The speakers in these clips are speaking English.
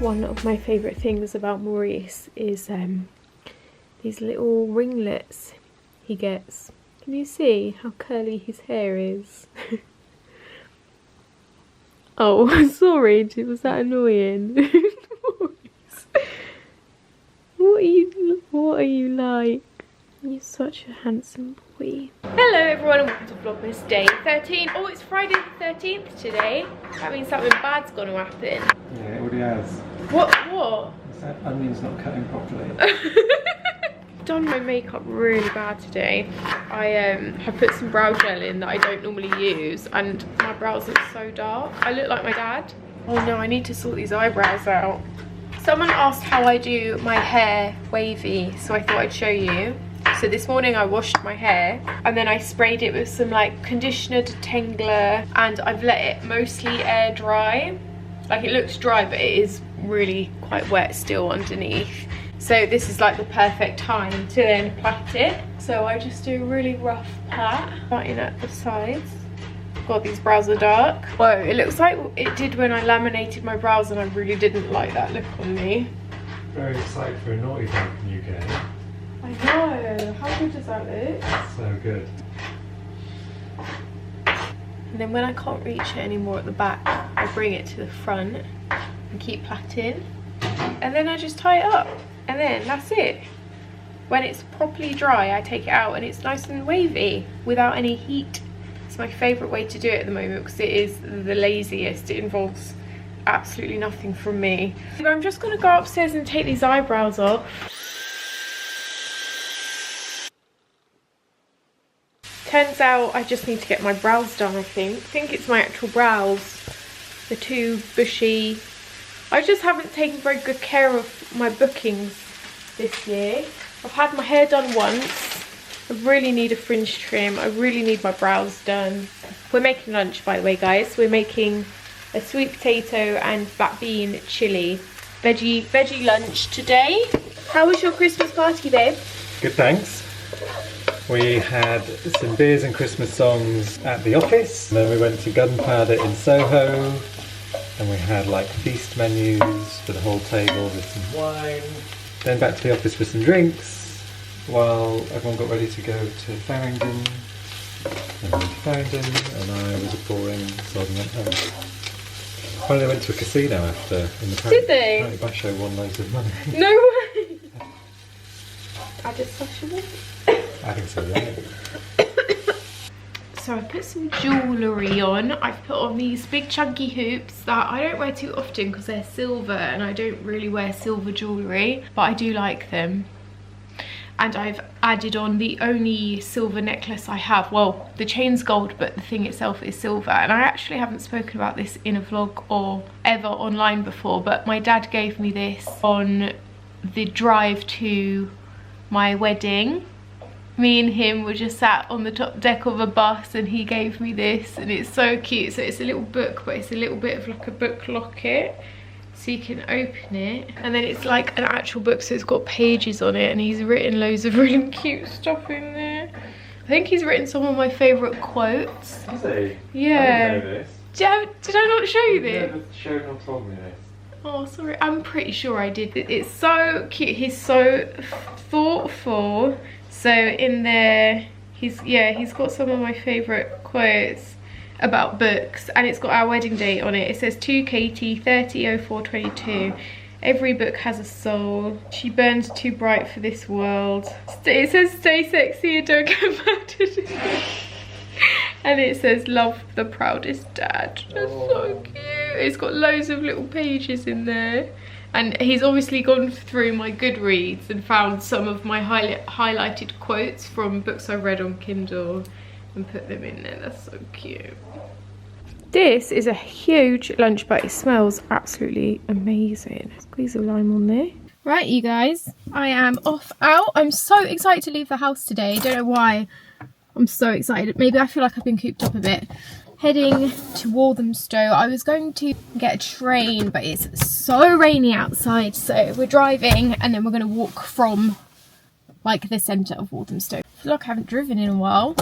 one of my favourite things about Maurice is these little ringlets he gets. Can you see how curly his hair is? Oh, sorry, was that annoying? What are you like? You're such a handsome boy. Hello everyone and welcome to Vlogmas day 13. Oh, it's Friday the 13th today. That means something bad's gonna happen. Yeah, it already has. What? That onion's not cutting properly. Done my makeup really bad today. I have put some brow gel in that I don't normally use and my brows look so dark. I look like my dad. Oh no, I need to sort these eyebrows out. Someone asked how I do my hair wavy, so I thought I'd show you. So this morning I washed my hair and then I sprayed it with some like conditioner, detangler, and I've let it mostly air dry. Like it looks dry but it is really quite wet still underneath. So this is like the perfect time to then plait it. So I just do a really rough plait, starting at the sides. God, these brows are dark. Whoa, it looks like it did when I laminated my brows and I really didn't like that look on me. Very excited for a naughty dog new game. I know, how good does that look? So good. And then when I can't reach it anymore at the back, I bring it to the front and keep plaiting. And then I just tie it up. And then that's it. When it's properly dry, I take it out and it's nice and wavy without any heat. It's my favourite way to do it at the moment because it is the laziest. It involves absolutely nothing from me. I'm just going to go upstairs and take these eyebrows off. Turns out I just need to get my brows done, I think. I think it's my actual brows. They're too bushy. I just haven't taken very good care of my bookings this year. I've had my hair done once. I really need a fringe trim. I really need my brows done. We're making lunch, by the way, guys. We're making a sweet potato and black bean chilli. Veggie lunch today. How was your Christmas party, babe? Good, thanks. We had some beers and Christmas songs at the office. Then we went to Gunpowder in Soho. And we had like feast menus for the whole table with some wine. Then back to the office for some drinks while everyone got ready to go to Farringdon. And went to Farringdon and I was boring, so I went home. Finally went to a casino after. Did they? Apparently Basho won loads of money. No way! I just such a win. I think so, yeah. So I put some jewellery on. I've put on these big chunky hoops that I don't wear too often because they're silver and I don't really wear silver jewellery, but I do like them. And I've added on the only silver necklace I have. Well, the chain's gold, but the thing itself is silver. And I actually haven't spoken about this in a vlog or ever online before, but my dad gave me this on the drive to my wedding. Me and him were just sat on the top deck of a bus and he gave me this and it's so cute. So it's a little book, but it's a little bit of like a book locket. So you can open it and then it's like an actual book, so it's got pages on it and he's written loads of really cute stuff in there. I think he's written some of my favourite quotes. Has he? Yeah. I didn't know this. Did I not show you this? You've never showed or told me this. Oh, sorry. I'm pretty sure I did. It's so cute. He's so thoughtful. So in there, he's got some of my favourite quotes about books and it's got our wedding date on it. It says to Katie 30/04/22. Every book has a soul. She burns too bright for this world. It says stay sexy and don't get murdered. And it says love the proudest dad. That's so cute. It's got loads of little pages in there. And he's obviously gone through my Goodreads and found some of my highlighted quotes from books I read on Kindle and put them in there. That's so cute. This is a huge lunch, but it smells absolutely amazing. Squeeze a lime on there. Right, you guys, I am off out. I'm so excited to leave the house today. Don't know why I'm so excited. Maybe I feel like I've been cooped up a bit. Heading to Walthamstow. I was going to get a train, but it's so rainy outside, so we're driving and then we're going to walk from like the centre of Walthamstow. I feel like I haven't driven in a while.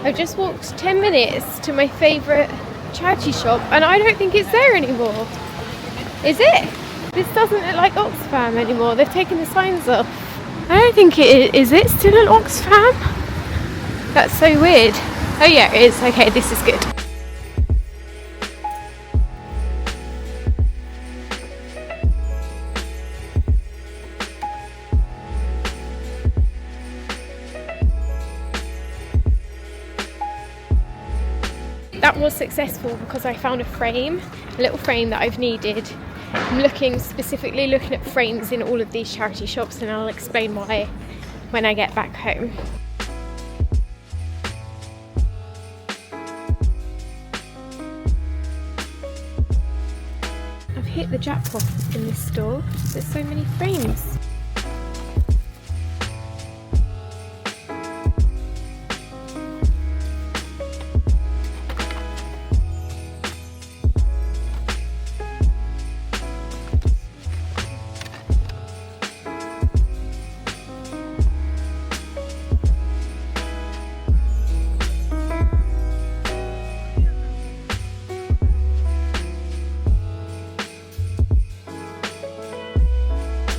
I've just walked 10 minutes to my favourite charity shop and I don't think it's there anymore. Is it? This doesn't look like Oxfam anymore. They've taken the signs off. I don't think it is. Is it still an Oxfam? That's so weird. Oh yeah, it is. Okay, this is good. That was successful because I found a little frame that I've needed. I'm specifically looking at frames in all of these charity shops, and I'll explain why when I get back home. I've hit the jackpot in this store. There's so many frames.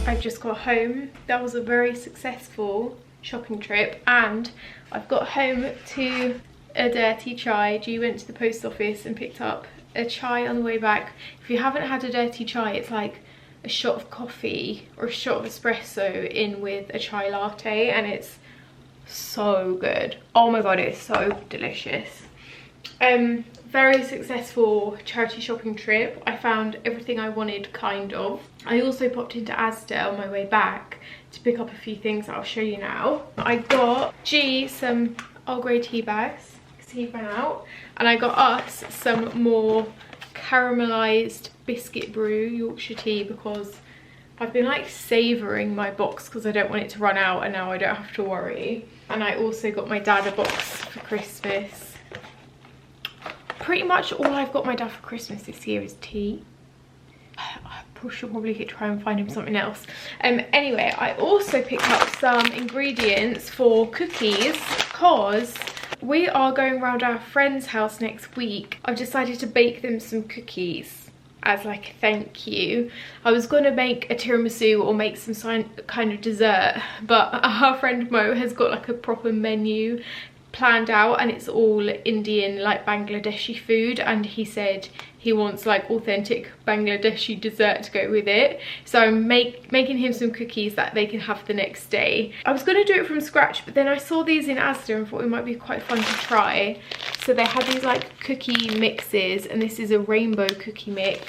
I've just got home. That was a very successful shopping trip, and I've got home to a dirty chai. G went to the post office and picked up a chai on the way back. If you haven't had a dirty chai, it's like a shot of coffee or a shot of espresso in with a chai latte, and it's so good. Oh my god, it's so delicious. Very successful charity shopping trip. I found everything I wanted, kind of. I also popped into Asda on my way back to pick up a few things that I'll show you now. I got G some Earl Grey tea bags because he ran out, and I got us some more caramelised biscuit brew Yorkshire tea because I've been like savouring my box because I don't want it to run out, and now I don't have to worry. And I also got my dad a box for Christmas. Pretty much all I've got my dad for Christmas this year is tea. I should probably try and find him something else. Anyway, I also picked up some ingredients for cookies because we are going round our friend's house next week. I've decided to bake them some cookies as like a thank you. I was going to make a tiramisu or make some kind of dessert, but our friend Mo has got like a proper menu planned out, and it's all Indian, like Bangladeshi food, and he said he wants like authentic Bangladeshi dessert to go with it. So I'm making him some cookies that they can have the next day. I was going to do it from scratch, but then I saw these in Asda and thought it might be quite fun to try. So they had these like cookie mixes, and this is a rainbow cookie mix,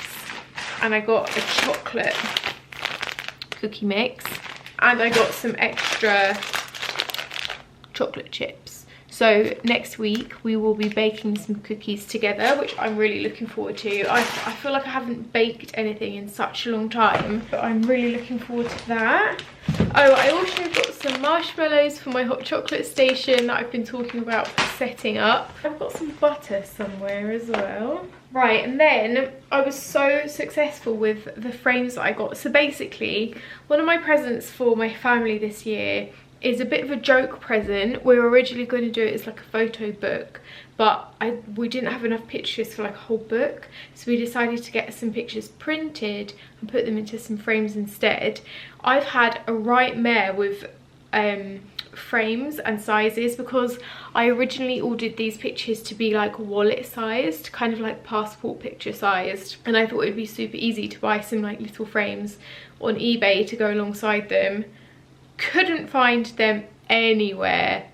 and I got a chocolate cookie mix, and I got some extra chocolate chips. So next week we will be baking some cookies together, which I'm really looking forward to. I feel like I haven't baked anything in such a long time, but I'm really looking forward to that. Oh, I also got some marshmallows for my hot chocolate station that I've been talking about setting up. I've got some butter somewhere as well. Right, and then I was so successful with the frames that I got. So basically, one of my presents for my family this year is a bit of a joke present. We were originally going to do it as like a photo book, but we didn't have enough pictures for like a whole book, so we decided to get some pictures printed and put them into some frames instead. I've had a right mare with frames and sizes because I originally ordered these pictures to be like wallet sized, kind of like passport picture sized, and I thought it'd be super easy to buy some like little frames on eBay to go alongside them. Couldn't find them anywhere.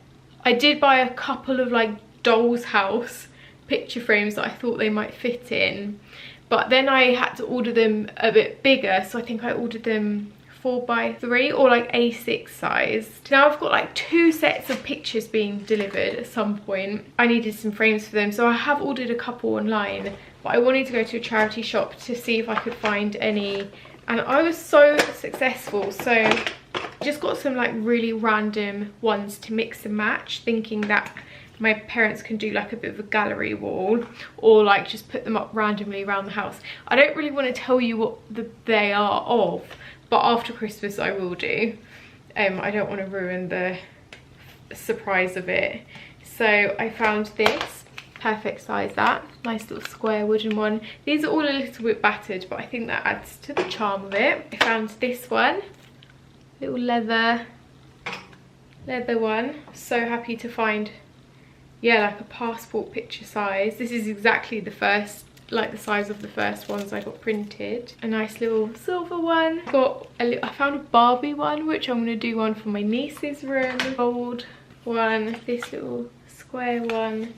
I did buy a couple of like doll's house picture frames that I thought they might fit in, but then I had to order them a bit bigger, so I think I ordered them 4x3 or like A6 size. Now I've got like 2 sets of pictures being delivered at some point. I needed some frames for them, so I have ordered a couple online, but I wanted to go to a charity shop to see if I could find any, and I was so successful. So I just got some like really random ones to mix and match, thinking that my parents can do like a bit of a gallery wall or like just put them up randomly around the house. I don't really want to tell you what they are of, but after Christmas I will do. I don't want to ruin the surprise of it. So I found this perfect size. That nice little square wooden one. These are all a little bit battered, but I think that adds to the charm of it. I found this one, little leather one. So happy to find, yeah, like a passport picture size. This is exactly the first, like the size of the first ones I got printed. A nice little silver one. I found a Barbie one, which I'm going to do one for my niece's room. Gold one, this little square one.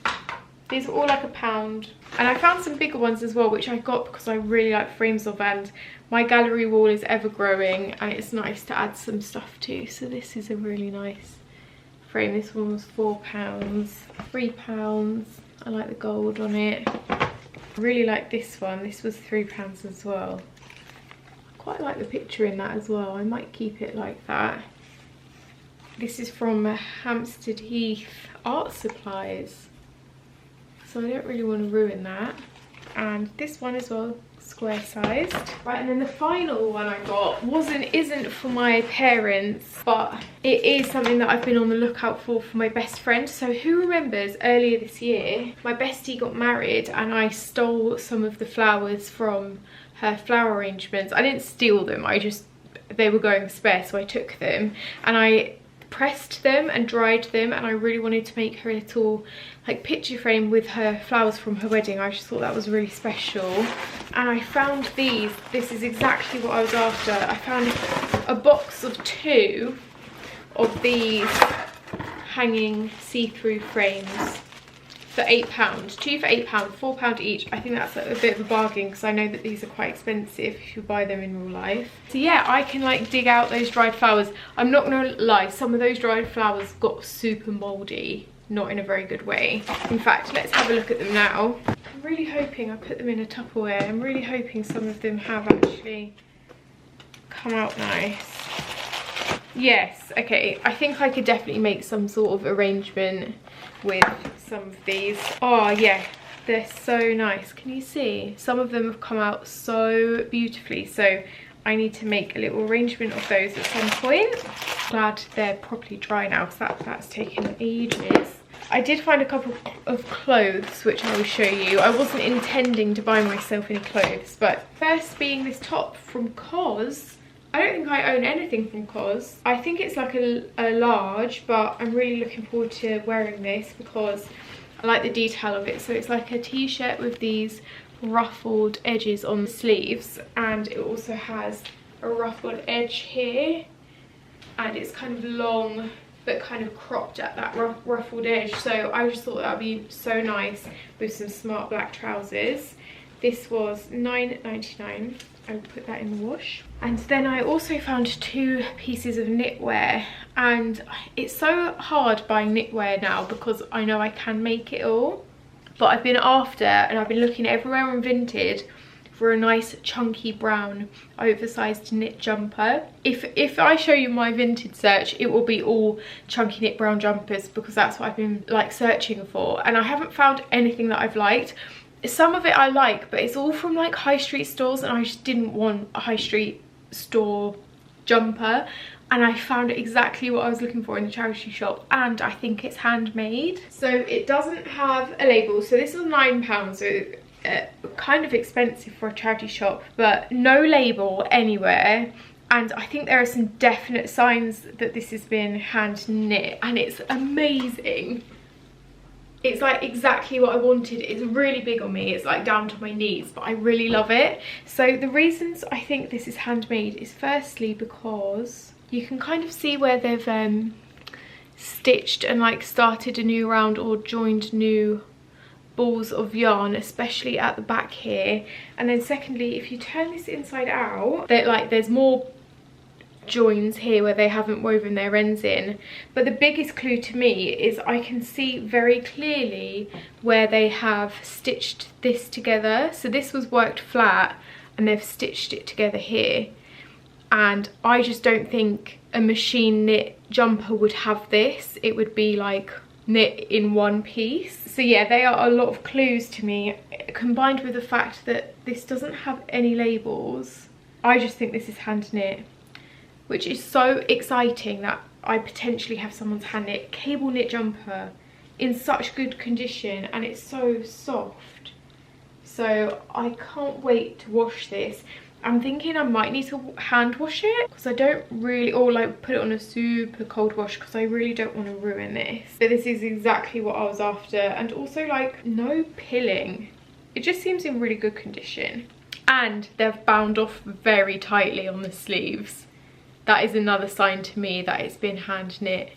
These are all like £1. And I found some bigger ones as well, which I got because I really like frames of, and my gallery wall is ever growing and it's nice to add some stuff to. So this is a really nice frame. This one was £4, £3. I like the gold on it. I really like this one. This was £3 as well. I quite like the picture in that as well. I might keep it like that. This is from Hampstead Heath Art Supplies, so I don't really want to ruin that. And this one as well, square sized. Right, and then the final one I got isn't for my parents, but it is something that I've been on the lookout for my best friend. So who remembers earlier this year my bestie got married and I stole some of the flowers from her flower arrangements. I didn't steal them, they were going spare, so I took them and I pressed them and dried them, and I really wanted to make her a little like picture frame with her flowers from her wedding. I just thought that was really special, and I found these. This is exactly what I was after. I found a box of 2 of these hanging see-through frames for £8. 2 for £8, £4 each. I think that's a bit of a bargain because I know that these are quite expensive if you buy them in real life. So yeah, I can like dig out those dried flowers. I'm not gonna lie, some of those dried flowers got super mouldy, not in a very good way. In fact, let's have a look at them now. I'm really hoping I put them in a Tupperware. I'm really hoping some of them have actually come out nice. Yes, okay, I think I could definitely make some sort of arrangement with some of these. Oh yeah, they're so nice. Can you see? Some of them have come out so beautifully, so I need to make a little arrangement of those at some point. Glad they're properly dry now because that's taken ages. I did find a couple of clothes which I will show you. I wasn't intending to buy myself any clothes, but first being this top from COS. I don't think I own anything from COS. I think it's like a large, but I'm really looking forward to wearing this because I like the detail of it. So it's like a t-shirt with these ruffled edges on the sleeves, and it also has a ruffled edge here, and it's kind of long but kind of cropped at that ruffled edge. So I just thought that would be so nice with some smart black trousers. This was £9.99. I will put that in the wash. And then I also found 2 pieces of knitwear, and it's so hard buying knitwear now because I know I can make it all, but I've been after and I've been looking everywhere on Vinted for a nice chunky brown oversized knit jumper. If I show you my Vinted search, it will be all chunky knit brown jumpers because that's what I've been like searching for, and I haven't found anything that I've liked. Some of it I like, but it's all from like high street stores, and I just didn't want a high street store jumper, and I found exactly what I was looking for in the charity shop, and I think it's handmade. So it doesn't have a label, so this was £9, so kind of expensive for a charity shop, but no label anywhere. And I think there are some definite signs that this has been hand knit, and it's amazing. It's like exactly what I wanted. It's really big on me. It's like down to my knees, but I really love it. So the reasons I think this is handmade is firstly because you can kind of see where they've stitched and like started a new round or joined new balls of yarn, especially at the back here. And then secondly, if you turn this inside out, there's more joins here where they haven't woven their ends in. But the biggest clue to me is I can see very clearly where they have stitched this together. So this was worked flat and they've stitched it together here, and I just don't think a machine knit jumper would have this. It would be like knit in one piece. So yeah, they are a lot of clues to me, combined with the fact that this doesn't have any labels. I just think this is hand knit, which is so exciting that I potentially have someone's hand knit. Cable knit jumper in such good condition and it's so soft. So I can't wait to wash this. I'm thinking I might need to hand wash it because I don't really, or like put it on a super cold wash because I really don't want to ruin this. But this is exactly what I was after, and also like no pilling. It just seems in really good condition, and they're bound off very tightly on the sleeves. That is another sign to me that it's been hand knit.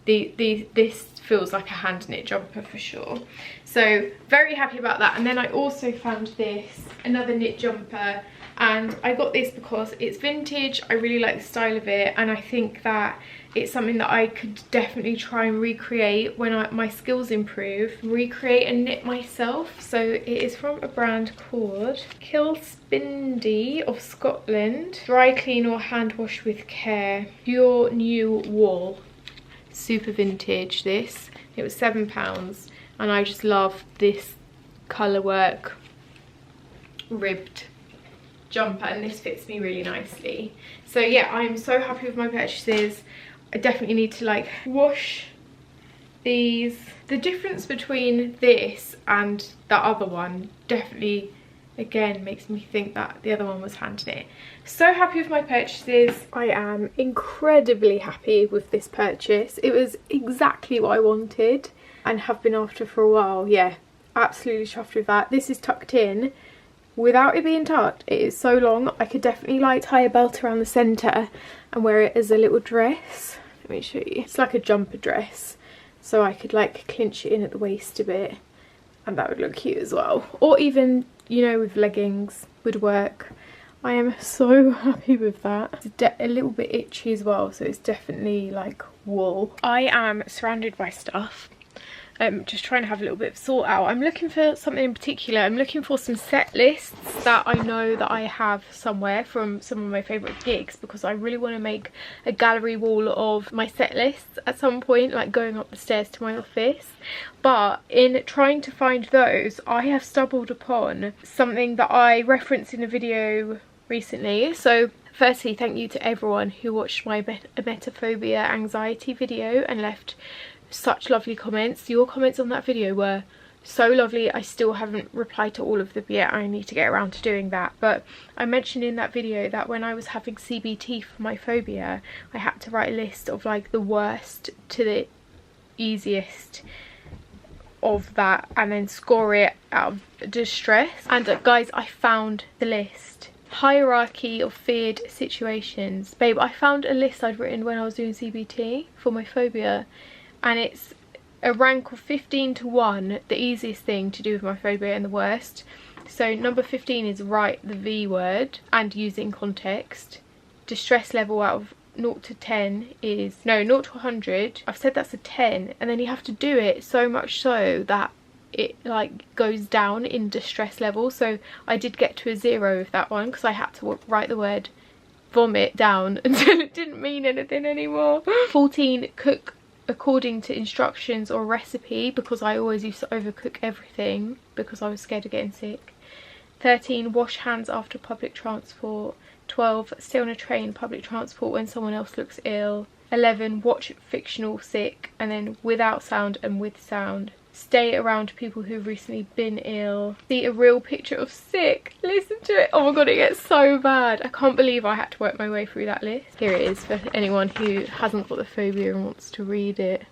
This feels like a hand knit jumper for sure. So very happy about that. And then I also found this, another knit jumper, and I got this because it's vintage. I really like the style of it, and I think that it's something that I could definitely try and recreate when my skills improve. Recreate and knit myself. So it is from a brand called Kilspindie of Scotland. Dry clean or hand wash with care. Pure new wool. Super vintage this. It was £7 and I just love this colour work ribbed jumper, and this fits me really nicely. So yeah, I'm so happy with my purchases. I definitely need to like wash these. The difference between this and the other one definitely again makes me think that the other one was hand knit. So happy with my purchases. I am incredibly happy with this purchase. It was exactly what I wanted and have been after for a while. Yeah, absolutely chuffed with that. This is tucked in without it being tucked. It is so long. I could definitely like tie a belt around the centre and wear it as a little dress. Let me show you. It's like a jumper dress, so I could like clinch it in at the waist a bit and that would look cute as well. Or even, you know, with leggings would work. I am so happy with that. It's a little bit itchy as well, so it's definitely like wool. I am surrounded by stuff. Just trying to have a little bit of sort out. I'm looking for something in particular. I'm looking for some set lists that I know that I have somewhere from some of my favourite gigs, because I really want to make a gallery wall of my set lists at some point, like going up the stairs to my office. But in trying to find those, I have stumbled upon something that I referenced in a video recently. So firstly, thank you to everyone who watched my emetophobia anxiety video and left such lovely comments. Your comments on that video were so lovely. I still haven't replied to all of them yet. I need to get around to doing that. But I mentioned in that video that when I was having CBT for my phobia, I had to write a list of like the worst to the easiest of that and then score it out of distress. And guys, I found the list. Hierarchy of feared situations. Babe, I found a list I'd written when I was doing CBT for my phobia, and it's a rank of 15 to 1, the easiest thing to do with my phobia and the worst. So number 15 is write the V word and use it in context. Distress level out of 0 to 10 is, no, 0 to 100. I've said that's a 10, and then you have to do it so much so that it like goes down in distress level. So I did get to a 0 with that one because I had to write the word vomit down until it didn't mean anything anymore. 14, cook according to instructions or recipe, because I always used to overcook everything because I was scared of getting sick. 13, wash hands after public transport. 12, stay on a train, public transport when someone else looks ill. 11, watch fictional sick, and then without sound and with sound. Stay around people who've recently been ill. See a real picture of sick. Listen to it. Oh my god, it gets so bad. I can't believe I had to work my way through that list. Here it is for anyone who hasn't got the phobia and wants to read it.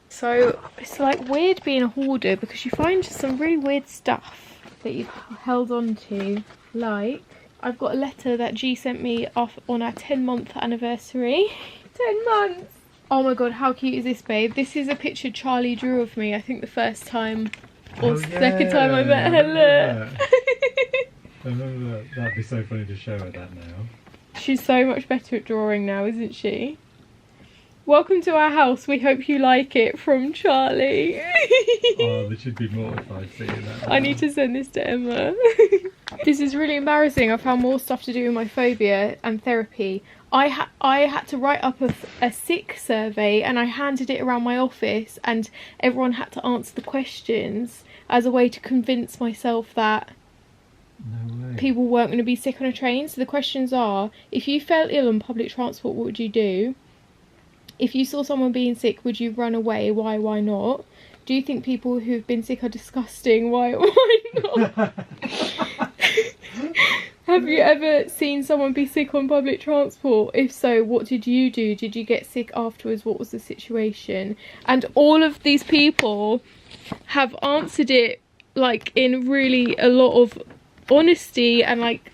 So it's like weird being a hoarder because you find some really weird stuff that you've held on to. Like, I've got a letter that G sent me off on our 10-month anniversary. 10 months! Oh my god, how cute is this, babe? This is a picture Charlie drew of me, I think the first time or second time I met her. Look. I remember that. That'd be so funny to show her that now. She's so much better at drawing now, isn't she? Welcome to our house, we hope you like it, from Charlie. Oh, they should be mortified seeing that. I need to send this to Emma. This is really embarrassing. I found more stuff to do with my phobia and therapy. I had to write up a sick survey and I handed it around my office and everyone had to answer the questions as a way to convince myself that people weren't going to be sick on a train. So the questions are, if you felt ill on public transport, what would you do? If you saw someone being sick, would you run away? Why not? Do you think people who've been sick are disgusting? Why not? Have you ever seen someone be sick on public transport? If so, what did you do? Did you get sick afterwards? What was the situation? And all of these people have answered it like in really a lot of honesty, and like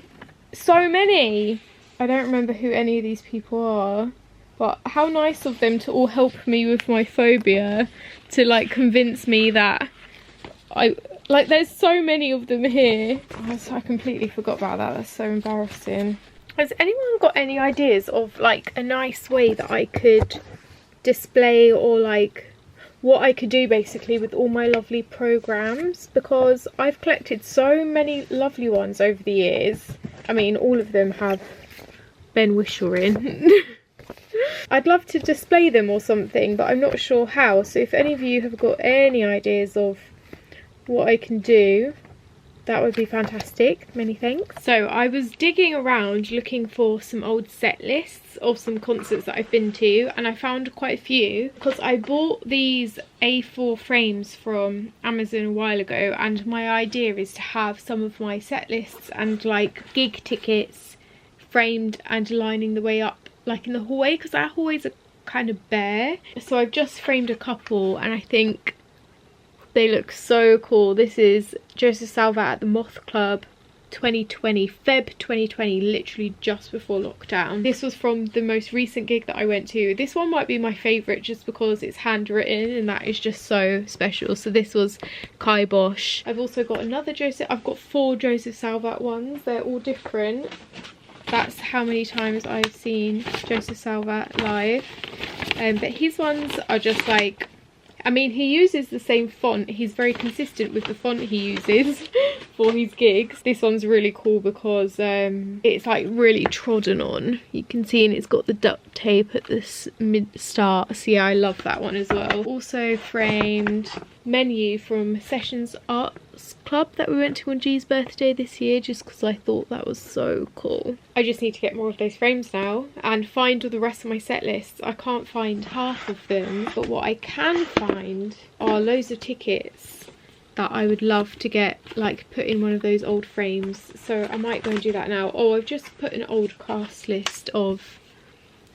so many. I don't remember who any of these people are, but how nice of them to all help me with my phobia, to like convince me that like there's so many of them here. Oh, I completely forgot about that. That's so embarrassing. Has anyone got any ideas of like a nice way that I could display, or like what I could do basically with all my lovely programs? Because I've collected so many lovely ones over the years. I mean, all of them have Ben Whishaw in. I'd love to display them or something, but I'm not sure how. So if any of you have got any ideas of what I can do, that would be fantastic. Many thanks. So I was digging around looking for some old set lists of some concerts that I've been to, and I found quite a few because I bought these A4 frames from Amazon a while ago, and my idea is to have some of my set lists and like gig tickets framed and lining the way up like in the hallway, because our hallways are kind of bare. So I've just framed a couple and I think they look so cool. This is Joseph Salvat at the Moth Club 2020, Feb 2020, literally just before lockdown. This was from the most recent gig that I went to. This one might be my favourite just because it's handwritten and that is just so special. So this was Kai Bosch. I've also got another I've got 4 Joseph Salvat ones. They're all different. That's how many times I've seen Joseph Salvat live. But his ones are just like, I mean, he uses the same font. He's very consistent with the font he uses for his gigs. This one's really cool because it's like really trodden on. You can see, and it's got the duct tape at the start. So yeah, I love that one as well. Also framed Menu from Sessions Arts Club that we went to on G's birthday this year, just because I thought that was so cool. I just need to get more of those frames now and find all the rest of my set lists. I can't find half of them, but what I can find are loads of tickets that I would love to get like put in one of those old frames. So I might go and do that now. Oh, I've just put an old cast list of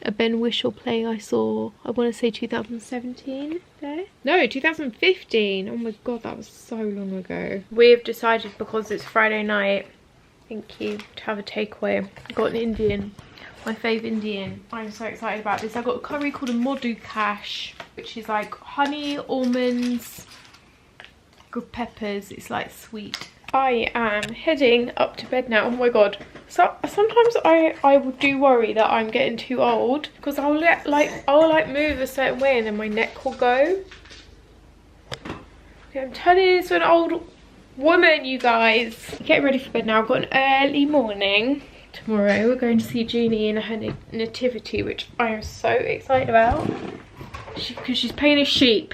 a Ben Whishaw play I saw, I want to say 2017 there? No, 2015. Oh my god, that was so long ago. We've decided, because it's Friday night, thank you, to have a takeaway. I got an Indian, my fave Indian. I'm so excited about this. I got a curry called a Modu Kash, which is like honey, almonds, good peppers. It's like sweet. I am heading up to bed now. Oh my god. So sometimes I do worry that I'm getting too old, because I'll move a certain way and then my neck will go. Okay, I'm turning into an old woman, you guys. Getting ready for bed now. I've got an early morning. Tomorrow we're going to see Jeannie in her nativity, which I am so excited about. Because she's playing a sheep.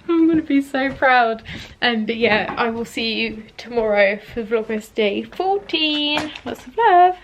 I'm gonna be so proud. But yeah, I will see you tomorrow for Vlogmas day 14. Lots of love.